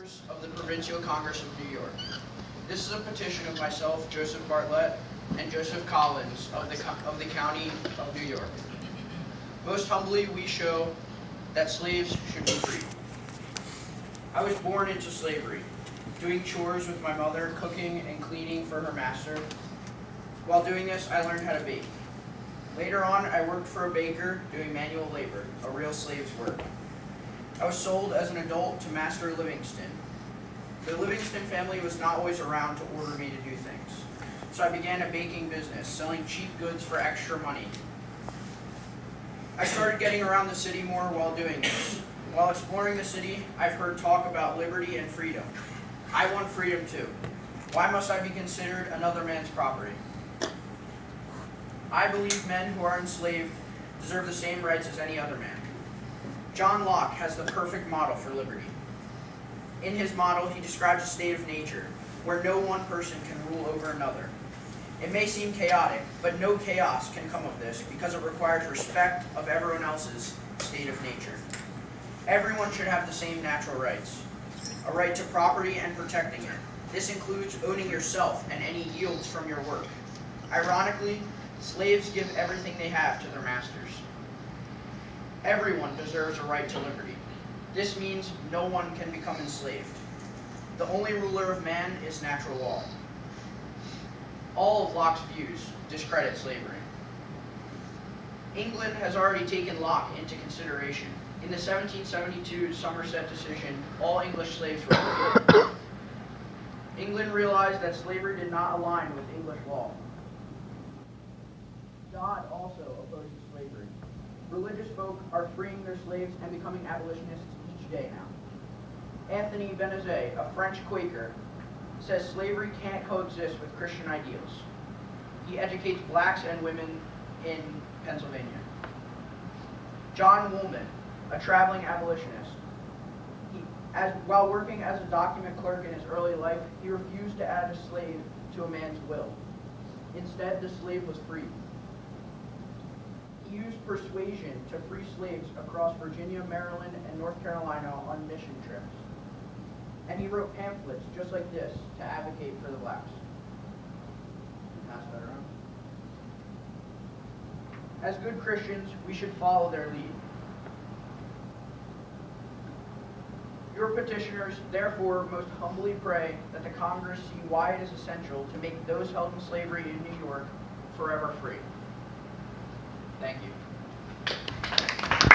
members of the Provincial Congress of New York. This is a petition of myself, Joseph Bartlett, and Joseph Collins of the County of New York. Most humbly, we show that slaves should be free. I was born into slavery, doing chores with my mother, cooking and cleaning for her master. While doing this, I learned how to bake. Later on, I worked for a baker doing manual labor, a real slave's work. I was sold as an adult to Master Livingston. The Livingston family was not always around to order me to do things, so I began a baking business, selling cheap goods for extra money. I started getting around the city more while doing this. While exploring the city, I've heard talk about liberty and freedom. I want freedom too. Why must I be considered another man's property? I believe men who are enslaved deserve the same rights as any other man. John Locke has the perfect model for liberty. In his model, he describes a state of nature where no one person can rule over another. It may seem chaotic, but no chaos can come of this because it requires respect of everyone else's state of nature. Everyone should have the same natural rights, a right to property and protecting it. This includes owning yourself and any yields from your work. Ironically, slaves give everything they have to their masters. Everyone deserves a right to liberty. This means no one can become enslaved. The only ruler of man is natural law. All of Locke's views discredit slavery. England has already taken Locke into consideration. In the 1772 Somerset decision, all English slaves were freed. England realized that slavery did not align with English law. God also opposes slavery. Religious folk are freeing their slaves and becoming abolitionists each day now. Anthony Benezet, a French Quaker, says slavery can't coexist with Christian ideals. He educates blacks and women in Pennsylvania. John Woolman, a traveling abolitionist, while working as a document clerk in his early life, he refused to add a slave to a man's will. Instead, the slave was freed. He used persuasion to free slaves across Virginia, Maryland, and North Carolina on mission trips. And he wrote pamphlets just like this to advocate for the blacks. Pass that around. As good Christians, we should follow their lead. Your petitioners, therefore, most humbly pray that the Congress see why it is essential to make those held in slavery in New York forever free. Thank you.